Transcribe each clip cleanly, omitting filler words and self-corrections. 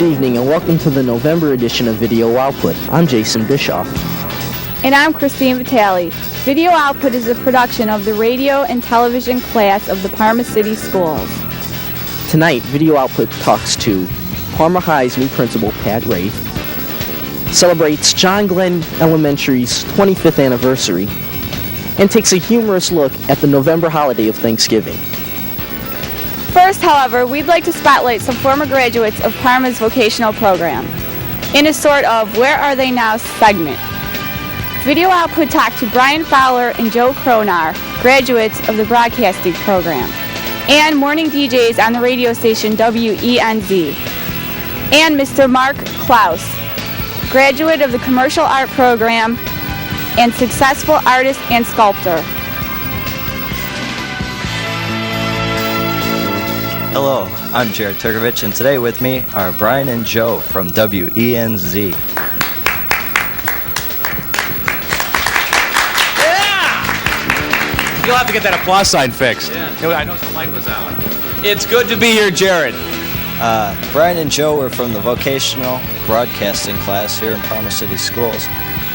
evening and welcome to the November edition of Video Output. I'm Jason Bischoff. And I'm Christine Vitale. Video Output is a production of the radio and television class of the Parma City Schools. Tonight, Video Output talks to Parma High's new principal, Pat Rafe, celebrates John Glenn Elementary's 25th anniversary, and takes a humorous look at the November holiday of Thanksgiving. First, however, we'd like to spotlight some former graduates of Parma's vocational program in a sort of Where Are They Now segment. Video Output talked to Brian Fowler and Joe Cronar, graduates of the broadcasting program, and morning DJs on the radio station WENZ, and Mr. Mark Klaus, graduate of the commercial art program and successful artist and sculptor. Hello, I'm Jared Turkovich, and today with me are Brian and Joe from WENZ. You'll have to get that applause sign fixed. Yeah. I noticed the light was out. It's good to be here, Jared. Brian and Joe were from the Vocational Broadcasting class here in Parma City Schools.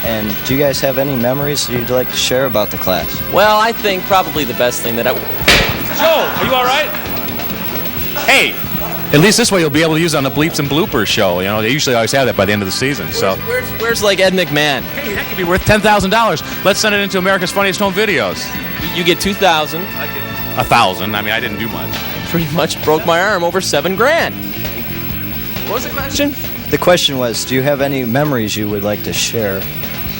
And do you guys have any memories you'd like to share about the class? Well, I think probably the best thing that Joe, are you all right? Hey, at least this way you'll be able to use it on the Bleeps and Bloopers show. You know, they usually always have that by the end of the season. So Where's like Ed McMahon? Hey, that could be worth $10,000. Let's send it into America's Funniest Home Videos. You get 2,000. I get 1,000. I mean, I didn't do much. Pretty much broke my arm over $7,000. What was the question? The question was, do you have any memories you would like to share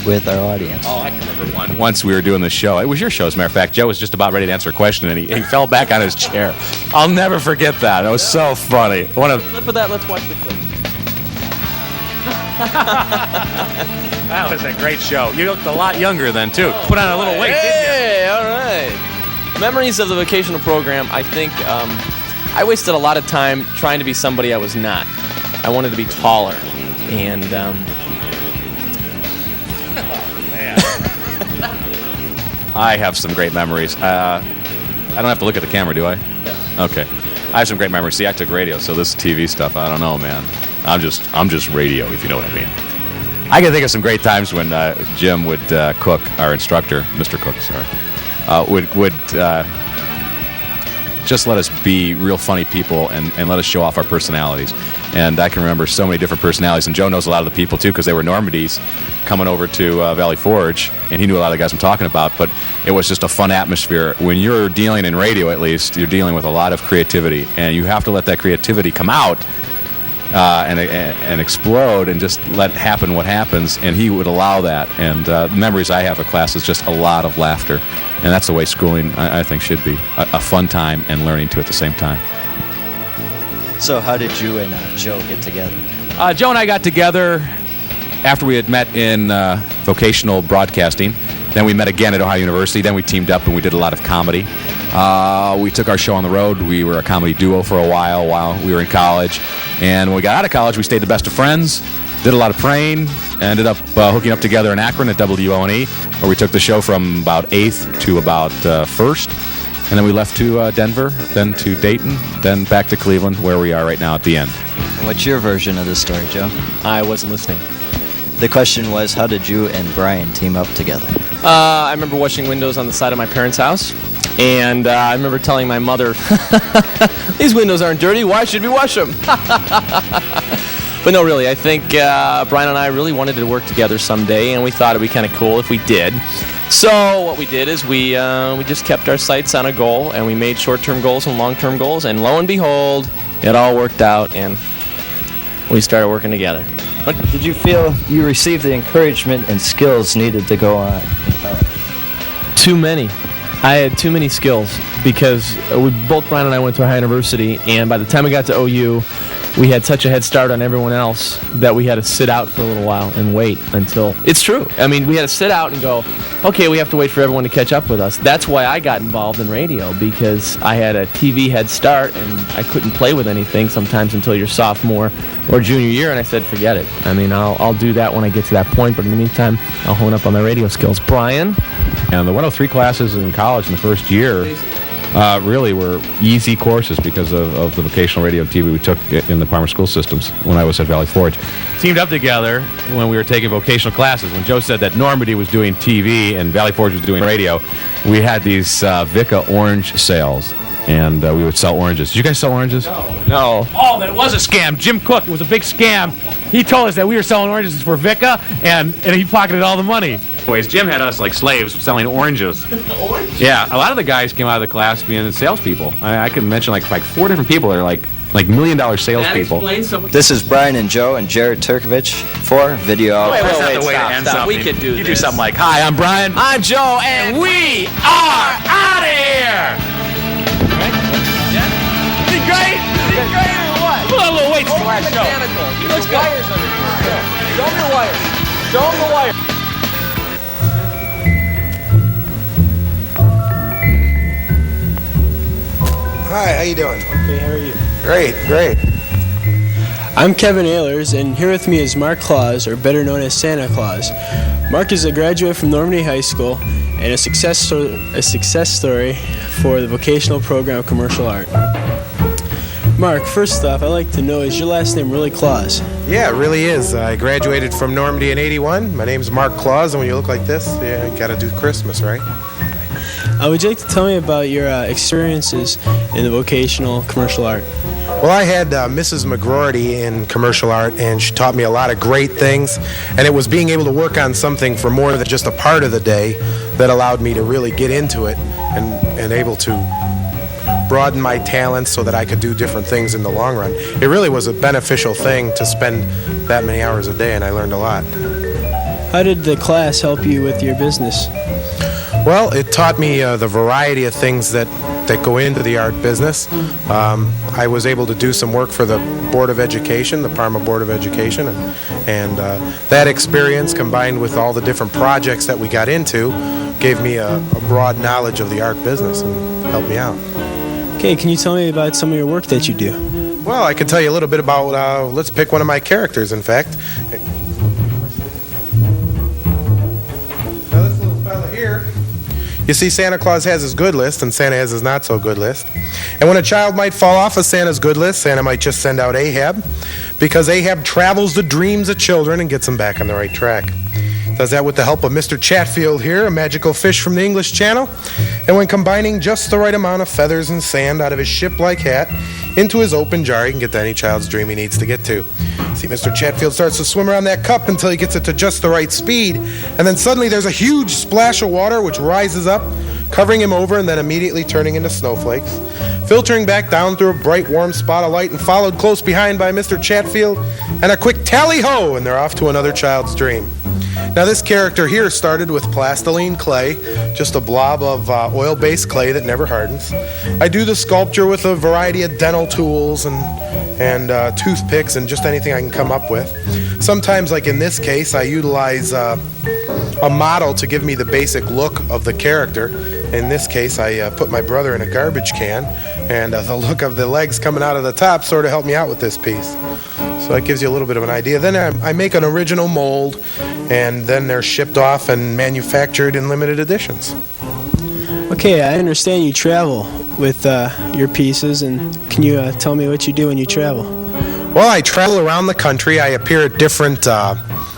with our audience? Oh, I can remember one. Once we were doing the show. It was your show, as a matter of fact. Joe was just about ready to answer a question, and he fell back on his chair. I'll never forget that. It was so funny. Clip of that. Let's watch the clip. That was a great show. You looked a lot younger then, too. Put on a little weight, didn't you? Hey, all right. Memories of the vocational program. I think I wasted a lot of time trying to be somebody I was not. I wanted to be taller, and I have some great memories. I don't have to look at the camera, do I? No. Okay. I have some great memories. See, I took radio, so this TV stuff, I don't know, man. I'm just radio, if you know what I mean. I can think of some great times when Jim would Cook, our instructor, Mr. Cook, sorry, would just let us be real funny people and let us show off our personalities. And I can remember so many different personalities. And Joe knows a lot of the people, too, because they were Normandys coming over to Valley Forge. And he knew a lot of the guys I'm talking about. But it was just a fun atmosphere. When you're dealing in radio, at least, you're dealing with a lot of creativity. And you have to let that creativity come out and explode and just let happen what happens. And he would allow that. And the memories I have of class is just a lot of laughter. And that's the way schooling, I think, should be. A fun time and learning, too, at the same time. So how did you and Joe get together? Joe and I got together after we had met in vocational broadcasting. Then we met again at Ohio University. Then we teamed up and we did a lot of comedy. We took our show on the road. We were a comedy duo for a while we were in college. And when we got out of college, we stayed the best of friends, did a lot of praying, ended up hooking up together in Akron at WONE, where we took the show from about 8th to about 1st. And then we left to Denver, then to Dayton, then back to Cleveland, where we are right now at the end. And what's your version of the story, Joe? I wasn't listening. The question was, how did you and Brian team up together? I remember washing windows on the side of my parents' house. And I remember telling my mother, these windows aren't dirty. Why should we wash them? But no, really, I think Brian and I really wanted to work together someday, and we thought it'd be kind of cool if we did. So what we did is we just kept our sights on a goal, and we made short-term goals and long-term goals, and lo and behold, it all worked out, and we started working together. Did you feel you received the encouragement and skills needed to go on in college? Too many. I had too many skills because both Brian and I went to Ohio University, and by the time we got to OU, we had such a head start on everyone else that we had to sit out for a little while and wait until... It's true. I mean, we had to sit out and go, okay, we have to wait for everyone to catch up with us. That's why I got involved in radio, because I had a TV head start, and I couldn't play with anything sometimes until your sophomore or junior year, and I said, forget it. I mean, I'll do that when I get to that point, but in the meantime, I'll hone up on my radio skills. Brian? And the 103 classes in college in the first year really were easy courses because of the vocational radio and TV we took in the Parma school systems when I was at Valley Forge. Teamed up together when we were taking vocational classes. When Joe said that Normandy was doing TV and Valley Forge was doing radio, we had these Vica orange sales. And we would sell oranges. Did you guys sell oranges? No. Oh, that was a scam. Jim Cook, it was a big scam. He told us that we were selling oranges for Vica, and he pocketed all the money. Anyways, Jim had us like slaves selling oranges. Oranges? Yeah, a lot of the guys came out of the class being salespeople. I could mention like 4 different people that are like $1 million salespeople. This is Brian and Joe and Jared Turkovich for Video Output. Stop. We could do this. You do something like, hi, I'm Brian. I'm Joe, and we are out of here! Is he great? Is he great or what? A little wait till the last show. He looks wires under here. Show him the wires. Show him the wires. Hi, how you doing? Okay, how are you? Great. I'm Kevin Ehlers, and here with me is Mark Claus, or better known as Santa Claus. Mark is a graduate from Normandy High School and a success story for the vocational program of commercial art. Mark, first off, I'd like to know, is your last name really Claus? Yeah, it really is. I graduated from Normandy in '81. My name's Mark Claus, and when you look like this, yeah, you gotta do Christmas, right? Would you like to tell me about your experiences in the vocational commercial art? Well, I had Mrs. McGroarty in commercial art, and she taught me a lot of great things, and it was being able to work on something for more than just a part of the day that allowed me to really get into it and able to broaden my talents so that I could do different things in the long run. It really was a beneficial thing to spend that many hours a day, and I learned a lot. How did the class help you with your business? Well, it taught me the variety of things that go into the art business. I was able to do some work for the Board of Education, the Parma Board of Education, and that experience combined with all the different projects that we got into gave me a broad knowledge of the art business and helped me out. Okay, can you tell me about some of your work that you do? Well, I can tell you a little bit about, let's pick one of my characters, in fact. Now this little fella here, you see, Santa Claus has his good list, and Santa has his not so good list. And when a child might fall off of Santa's good list, Santa might just send out Ahab, because Ahab travels the dreams of children and gets them back on the right track. Does that with the help of Mr. Chatfield here, a magical fish from the English Channel. And when combining just the right amount of feathers and sand out of his ship-like hat into his open jar, he can get to any child's dream he needs to get to. See, Mr. Chatfield starts to swim around that cup until he gets it to just the right speed, and then suddenly there's a huge splash of water which rises up, covering him over and then immediately turning into snowflakes, filtering back down through a bright warm spot of light and followed close behind by Mr. Chatfield, and a quick tally-ho, and they're off to another child's dream. Now this character here started with plastiline clay, just a blob of oil-based clay that never hardens. I do the sculpture with a variety of dental tools and toothpicks and just anything I can come up with. Sometimes, like in this case, I utilize a model to give me the basic look of the character. In this case, I put my brother in a garbage can, and the look of the legs coming out of the top sort of helped me out with this piece. So that gives you a little bit of an idea. Then I make an original mold, and then they're shipped off and manufactured in limited editions. Okay, I understand you travel with your pieces, and can you tell me what you do when you travel? Well, I travel around the country. I appear at different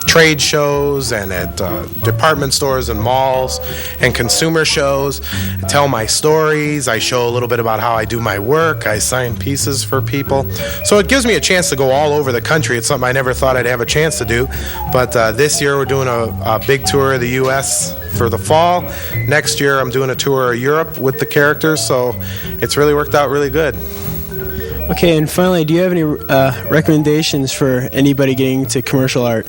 trade shows and at department stores and malls and consumer shows. I tell my stories. I show a little bit about how I do my work. I sign pieces for people. So it gives me a chance to go all over the country. It's something I never thought I'd have a chance to do. But this year we're doing a big tour of the U.S. for the fall. Next year I'm doing a tour of Europe with the characters. So it's really worked out really good. Okay, and finally, do you have any recommendations for anybody getting into commercial art?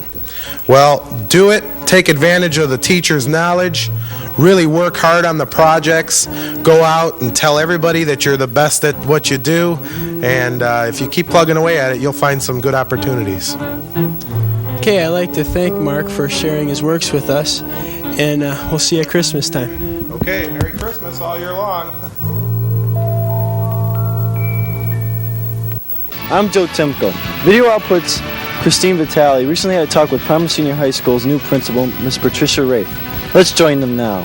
Well, do it. Take advantage of the teacher's knowledge. Really work hard on the projects. Go out and tell everybody that you're the best at what you do. And if you keep plugging away at it, you'll find some good opportunities. Okay, I'd like to thank Mark for sharing his works with us. And we'll see you at Christmas time. Okay, Merry Christmas all year long. I'm Joe Timko. Video Output's Christine Vitale recently had a talk with Parma Senior High School's new principal, Ms. Patricia Rafe. Let's join them now.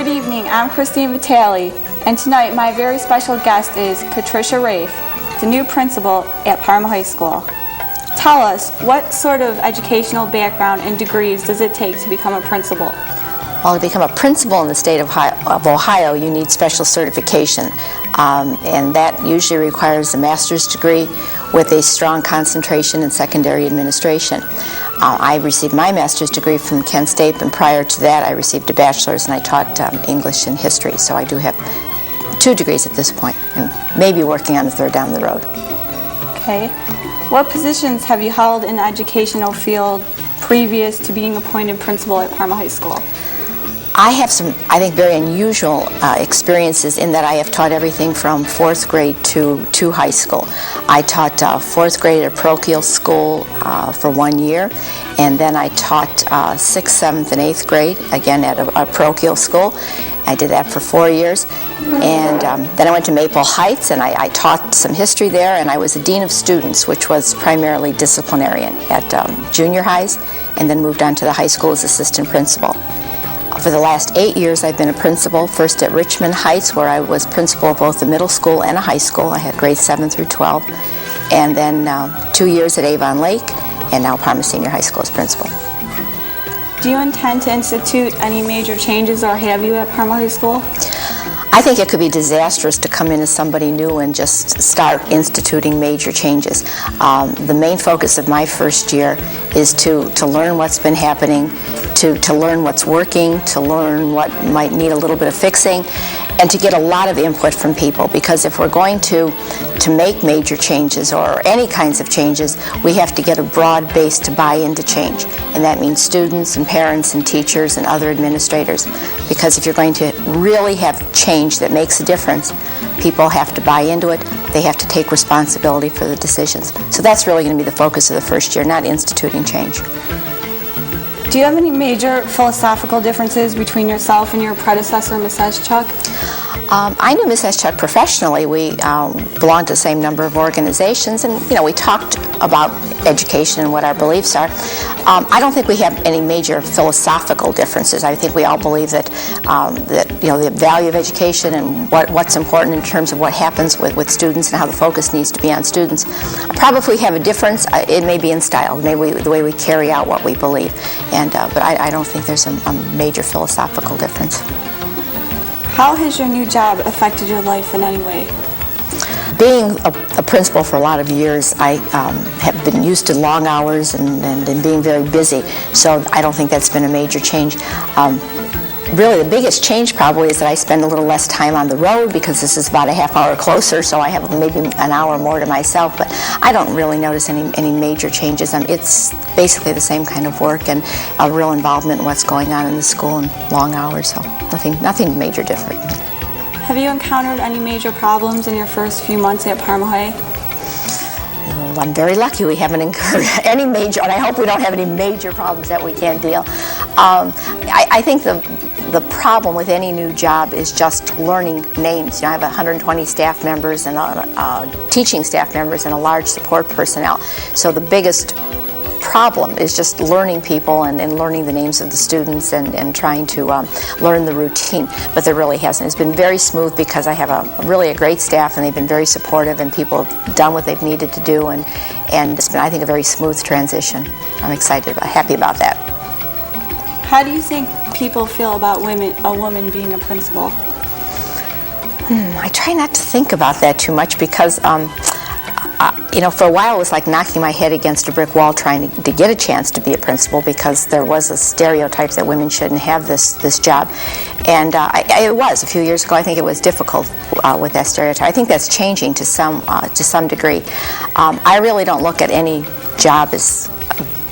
Good evening, I'm Christine Vitale, and tonight my very special guest is Patricia Rafe, the new principal at Parma High School. Tell us, what sort of educational background and degrees does it take to become a principal? Well, to become a principal in the state of Ohio, you need special certification, and that usually requires a master's degree with a strong concentration in secondary administration. I received my master's degree from Kent State, and prior to that I received a bachelor's, and I taught English and history, so I do have 2 degrees at this point, and maybe working on a 3rd down the road. Okay. What positions have you held in the educational field previous to being appointed principal at Parma High School? I have some, I think, very unusual experiences in that I have taught everything from 4th grade to high school. I taught 4th grade at a parochial school for 1 year, and then I taught 6th, 7th, and 8th grade, again at a parochial school. I did that for 4 years, and then I went to Maple Heights, and I taught some history there, and I was a dean of students, which was primarily disciplinarian at junior highs, and then moved on to the high school as assistant principal. For the last 8 years, I've been a principal, first at Richmond Heights, where I was principal of both a middle school and a high school. I had grades 7 through 12. And then 2 years at Avon Lake, and now Parma Senior High School as principal. Do you intend to institute any major changes, or have you, at Parma High School? I think it could be disastrous to come in as somebody new and just start instituting major changes. The main focus of my first year is to learn what's been happening, to learn what's working, to learn what might need a little bit of fixing, and to get a lot of input from people, because if we're going to make major changes or any kinds of changes, we have to get a broad base to buy into change. And that means students and parents and teachers and other administrators. Because if you're going to really have change that makes a difference, people have to buy into it. They have to take responsibility for the decisions. So that's really going to be the focus of the first year, not instituting change. Do you have any major philosophical differences between yourself and your predecessor, Ms. Eschuk? I knew Ms. Eschuk professionally. We belonged to the same number of organizations, and we talked about education and what our beliefs are. I don't think we have any major philosophical differences. I think we all believe that the value of education and what's important in terms of what happens with students and how the focus needs to be on students. Probably if we have a difference, it may be in style, maybe the way we carry out what we believe. But I don't think there's a major philosophical difference. How has your new job affected your life in any way? Being a principal for a lot of years, I have been used to long hours and being very busy, so I don't think that's been a major change. Really, the biggest change probably is that I spend a little less time on the road, because this is about a half hour closer, so I have maybe an hour more to myself, but I don't really notice any major changes. It's basically the same kind of work and a real involvement in what's going on in the school and long hours, so nothing major different. Have you encountered any major problems in your first few months at Parma High? Well, I'm very lucky we haven't incurred any major, and I hope we don't have any major problems that we can't deal. I think the problem with any new job is just learning names. I have 120 staff members and teaching staff members and a large support personnel. So the biggest problem is just learning people and learning the names of the students and trying to learn the routine. But there really hasn't. It's been very smooth because I have really a great staff, and they've been very supportive, and people have done what they've needed to do, and it's been, I think, a very smooth transition. I'm happy about that. How do you think people feel about a woman being a principal? I try not to think about that too much, because for a while it was like knocking my head against a brick wall trying to get a chance to be a principal, because there was a stereotype that women shouldn't have this job. And it was a few years ago. I think it was difficult with that stereotype. I think that's changing to some degree. I really don't look at any job as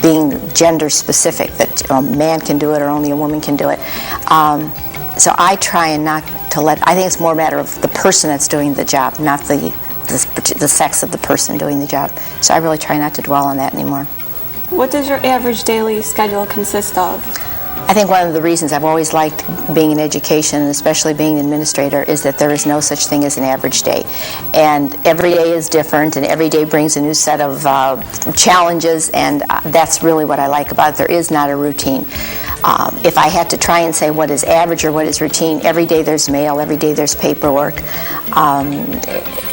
being gender specific, that a man can do it or only a woman can do it. So I try and not to I think it's more a matter of the person that's doing the job, not the sex of the person doing the job. So I really try not to dwell on that anymore. What does your average daily schedule consist of? I think one of the reasons I've always liked being in education, and especially being an administrator, is that there is no such thing as an average day. And every day is different, and every day brings a new set of challenges, and that's really what I like about it. There is not a routine. If I had to try and say what is average or what is routine, every day there's mail, every day there's paperwork,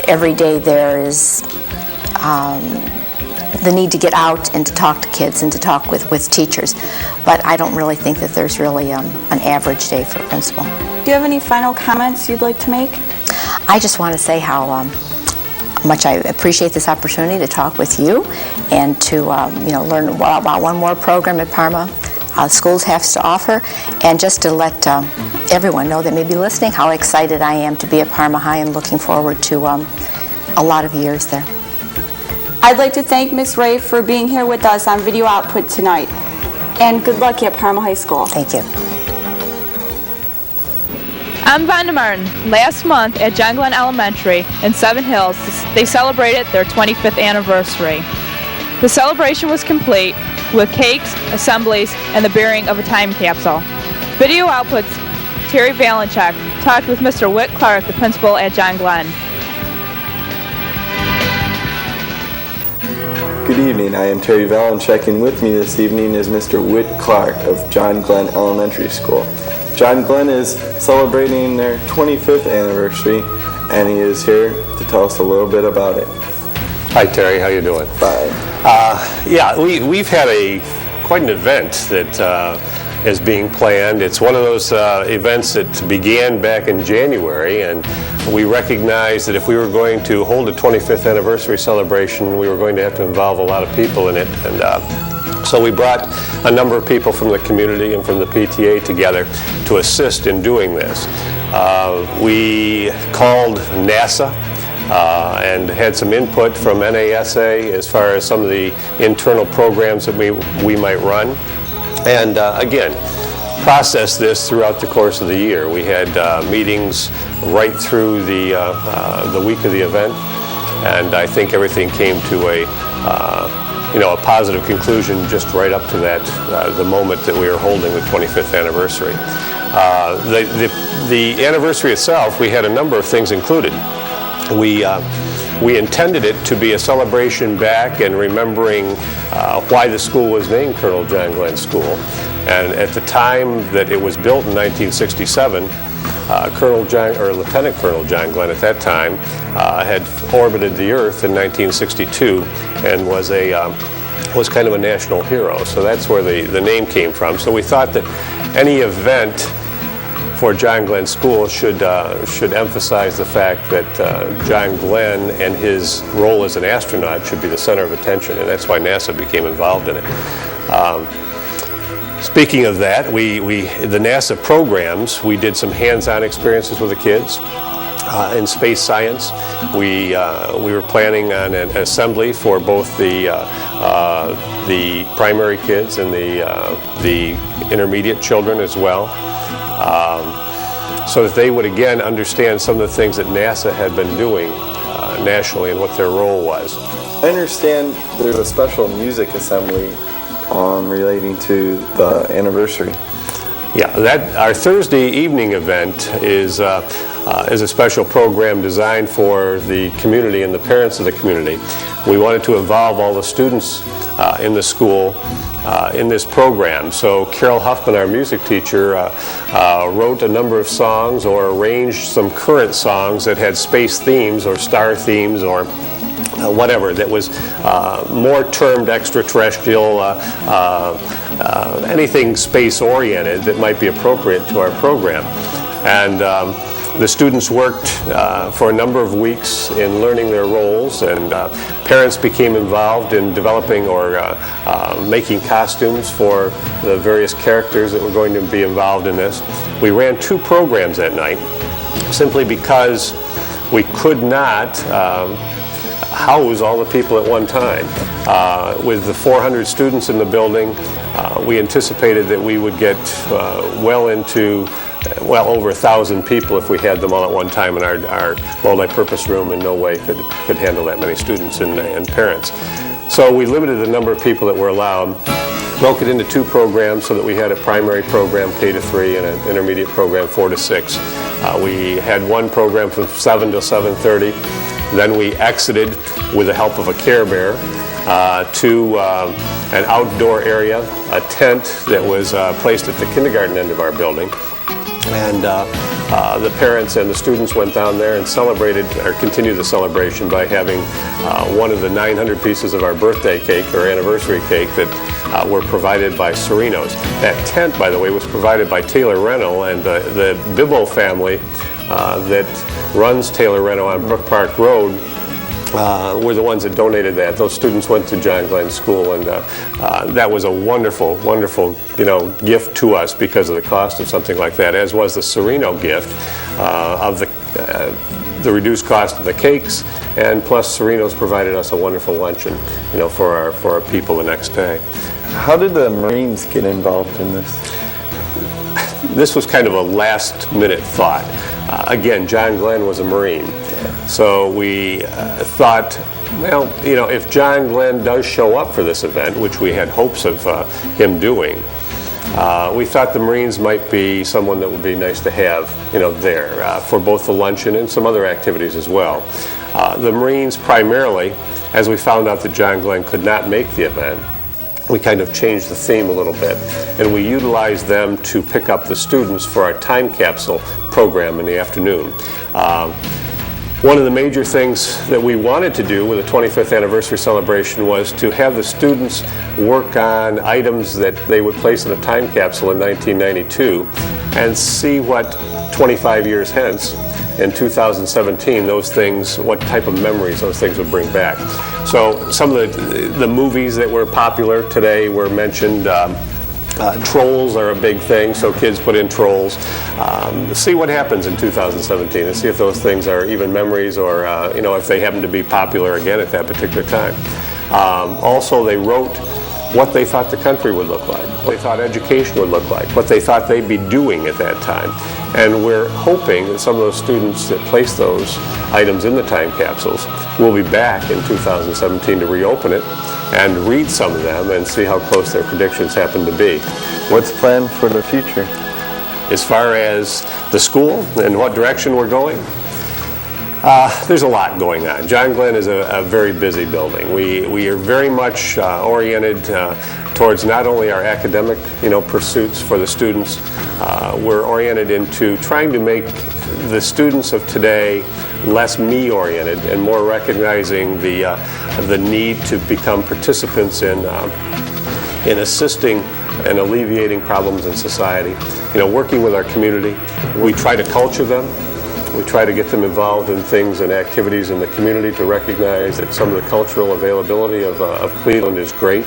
every day there is the need to get out and to talk to kids and to talk with teachers. But I don't really think that there's really an average day for a principal. Do you have any final comments you'd like to make? I just want to say how much I appreciate this opportunity to talk with you and to learn about one more program at Parma Schools has to offer, and just to let everyone know that may be listening how excited I am to be at Parma High and looking forward to a lot of years there. I'd like to thank Ms. Ray for being here with us on Video Output tonight, and good luck at Parma High School. Thank you. I'm Vonda Martin. Last month at John Glenn Elementary in Seven Hills, they celebrated their 25th anniversary. The celebration was complete with cakes, assemblies, and the burying of a time capsule. Video Output's Terry Valenchuk talked with Mr. Whit Clark, the principal at John Glenn. Good evening, I am Terry Valenchuk, and with me this evening is Mr. Whit Clark of John Glenn Elementary School. John Glenn is celebrating their 25th anniversary, and he is here to tell us a little bit about it. Hi Terry, how you doing? Fine. Yeah, we've had quite an event that is being planned. It's one of those events that began back in January, and we recognized that if we were going to hold a 25th anniversary celebration, we were going to have to involve a lot of people in it. And so we brought a number of people from the community and from the PTA together to assist in doing this. We called NASA and had some input from NASA as far as some of the internal programs that we might run. And again, process this throughout the course of the year. We had meetings right through the week of the event, and I think everything came to a positive conclusion just right up to that the moment that we were holding the 25th anniversary. The anniversary itself, we had a number of things included. We intended it to be a celebration back and remembering why the school was named Colonel John Glenn School. And at the time that it was built in 1967, Lieutenant Colonel John Glenn at that time had orbited the Earth in 1962 and was kind of a national hero. So that's where the name came from. So we thought that any event for John Glenn School should emphasize the fact that John Glenn and his role as an astronaut should be the center of attention, and that's why NASA became involved in it. Speaking of that, the NASA programs, we did some hands-on experiences with the kids in space science. We were planning on an assembly for both the primary kids and the intermediate children as well. So that they would again understand some of the things that NASA had been doing nationally and what their role was. I understand there's a special music assembly relating to the anniversary. Yeah, our Thursday evening event is a special program designed for the community and the parents of the community. We wanted to involve all the students in the school in this program. So Carol Huffman, our music teacher, wrote a number of songs or arranged some current songs that had space themes or star themes or whatever that was more termed extraterrestrial, anything space oriented that might be appropriate to our program. And the students worked for a number of weeks in learning their roles, and parents became involved in developing or making costumes for the various characters that were going to be involved in this. We ran 2 programs that night simply because we could not house all the people at one time. With the 400 students in the building, we anticipated that we would get over 1,000 people if we had them all at one time, and our multi-purpose room in no way could handle that many students and parents. So we limited the number of people that were allowed, broke it into 2 programs so that we had a primary program K to 3 and an intermediate program 4 to 6. We had one program from 7 to 7:30. Then we exited with the help of a Care Bear to an outdoor area, a tent that was placed at the kindergarten end of our building. And the parents and the students went down there and celebrated, or continued the celebration by having one of the 900 pieces of our birthday cake or anniversary cake that were provided by Serino's. That tent, by the way, was provided by Taylor Reno, and the Bibbo family that runs Taylor Reno on Brook Park Road were the ones that donated that. Those students went to John Glenn School, and that was a wonderful, wonderful, gift to us because of the cost of something like that, as was the Serino gift of the reduced cost of the cakes, and plus Serino's provided us a wonderful luncheon, for our people the next day. How did the Marines get involved in this? This was kind of a last-minute thought. Again, John Glenn was a Marine. So we thought, well, if John Glenn does show up for this event, which we had hopes of him doing, we thought the Marines might be someone that would be nice to have, there for both the luncheon and some other activities as well. The Marines primarily, as we found out that John Glenn could not make the event, we kind of changed the theme a little bit, and we utilized them to pick up the students for our time capsule program in the afternoon. One of the major things that we wanted to do with the 25th anniversary celebration was to have the students work on items that they would place in a time capsule in 1992 and see what 25 years hence, in 2017, those things, what type of memories those things would bring back. So some of the movies that were popular today were mentioned. Trolls are a big thing, so kids put in trolls. See what happens in 2017 and see if those things are even memories, or if they happen to be popular again at that particular time. Also, they wrote what they thought the country would look like, what they thought education would look like, what they thought they'd be doing at that time. And we're hoping that some of those students that place those items in the time capsules will be back in 2017 to reopen it and read some of them and see how close their predictions happen to be. What's planned for the future? As far as the school and what direction we're going, there's a lot going on. John Glenn is a very busy building. We are very much oriented towards not only our academic pursuits for the students, we're oriented into trying to make the students of today less me-oriented and more recognizing the need to become participants in assisting and alleviating problems in society. Working with our community, we try to culture them. We try to get them involved in things and activities in the community to recognize that some of the cultural availability of Cleveland is great.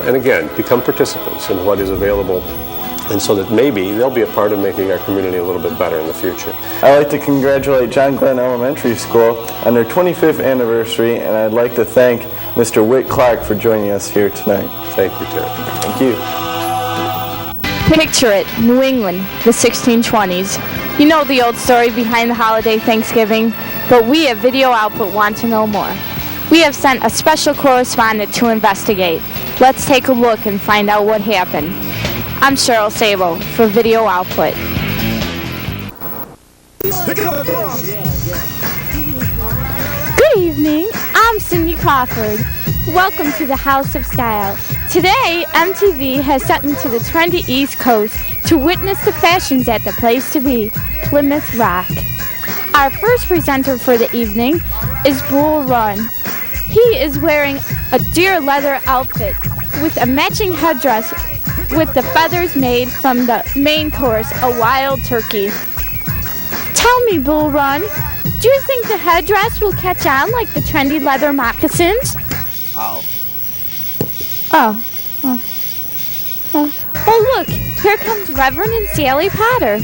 And again, become participants in what is available, and so that maybe they'll be a part of making our community a little bit better in the future. I'd like to congratulate John Glenn Elementary School on their 25th anniversary, and I'd like to thank Mr. Whit Clark for joining us here tonight. Thank you, Terry. Thank you. Picture it, New England, the 1620s. You know the old story behind the holiday Thanksgiving, but we at Video Output want to know more. We have sent a special correspondent to investigate. Let's take a look and find out what happened. I'm Cheryl Sabo for Video Output. Good evening, I'm Cindy Crawford. Welcome to the House of Style. Today, MTV has sent me to the trendy East Coast to witness the fashions at the place to be, Plymouth Rock. Our first presenter for the evening is Bull Run. He is wearing a deer leather outfit with a matching headdress with the feathers made from the main course, a wild turkey. Tell me, Bull Run, do you think the headdress will catch on like the trendy leather moccasins? Oh, look, here comes Reverend and Sally Potter.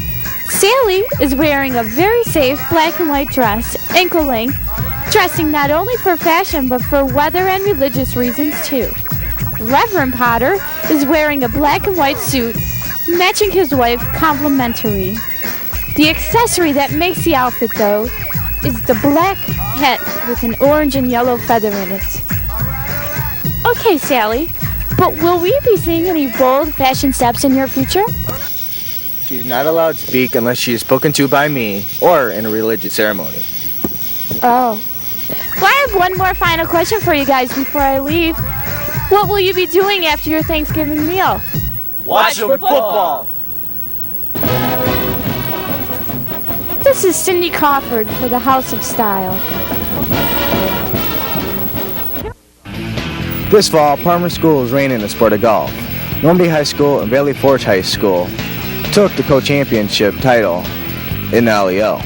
Sally is wearing a very safe black and white dress, ankle length, dressing not only for fashion but for weather and religious reasons too. Reverend Potter is wearing a black and white suit, matching his wife complimentary. The accessory that makes the outfit, though, is the black hat with an orange and yellow feather in it. Okay, Sally, but will we be seeing any bold fashion steps in your future? She's not allowed to speak unless she is spoken to by me or in a religious ceremony. Oh. Well, I have one more final question for you guys before I leave. What will you be doing after your Thanksgiving meal? Watch football. This is Cindy Crawford for the House of Style. This fall, Parma School is reigning in the sport of golf. Normandy High School and Valley Forge High School took the co-championship title in the LEL.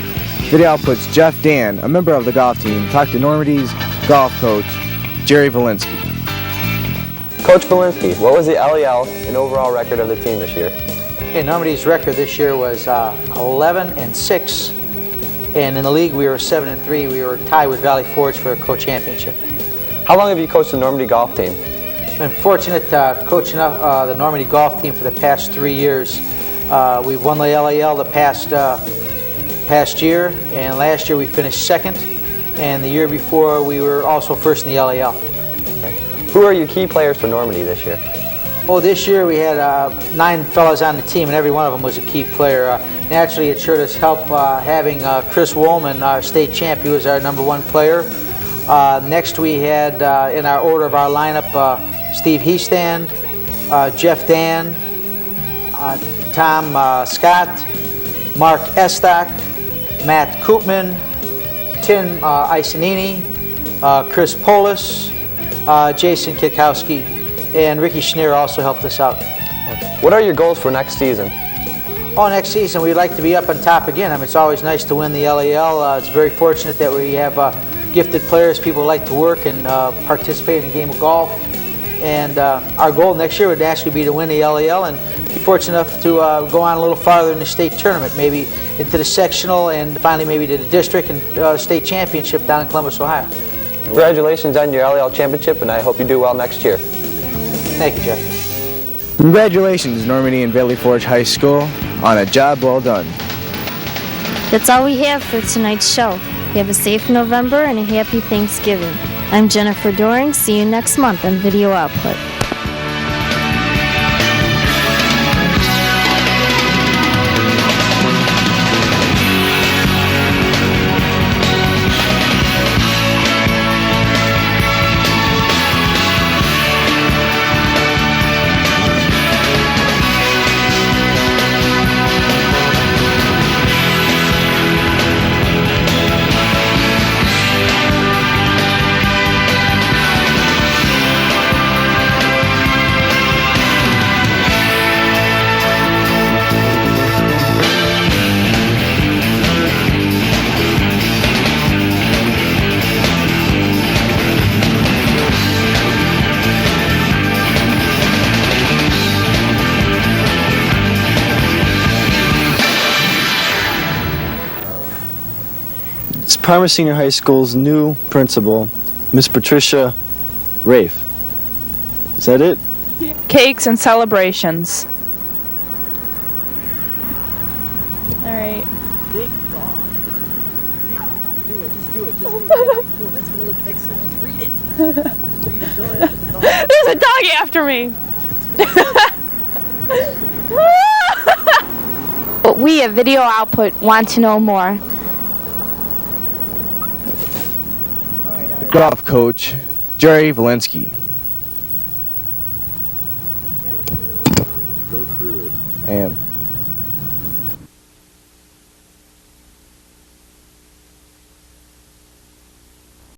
Video outputs Jeff Dan, a member of the golf team, talked to Normandy's golf coach, Jerry Valinsky. Coach Valinsky, what was the LEL and overall record of the team this year? Okay, Normandy's record this year was 11-6, and in the league we were 7-3. We were tied with Valley Forge for a co-championship. How long have you coached the Normandy golf team? Been fortunate coaching the Normandy golf team for the past 3 years. We've won the LAL the past year, and last year we finished second, and the year before we were also first in the LAL. Okay. Who are your key players for Normandy this year? Oh, this year we had 9 fellows on the team, and every one of them was a key player. Naturally, it sure does help having Chris Woolman, our state champ. He was our #1 player. Next we had, in our order of our lineup, Steve Heastand, Jeff Dan, Tom Scott, Mark Estock, Matt Koopman, Tim Isanini, Chris Polis, Jason Kikowski, and Ricky Schneer also helped us out. What are your goals for next season? Oh, next season we'd like to be up on top again. I mean, it's always nice to win the LAL. It's very fortunate that we have gifted players, people who like to work and participate in the game of golf. And our goal next year would actually be to win the LAL and be fortunate enough to go on a little farther in the state tournament, maybe into the sectional and finally maybe to the district and state championship down in Columbus, Ohio. Congratulations on your LAL championship, and I hope you do well next year. Thank you, Jeff. Congratulations, Normandy and Valley Forge High School, on a job well done. That's all we have for tonight's show. Have a safe November and a happy Thanksgiving. I'm Jennifer Doring. See you next month on Video Output. Parma Senior High School's new principal, Miss Patricia Rafe. Is that it? Cakes and celebrations. All right. Big dog. Do it. Just do it. Cool. That's gonna look excellent. Just read it. Read it. Go ahead. There's a dog after me. But we at Video Output want to know more. Golf coach, Jerry Valinsky. Go through it. I am.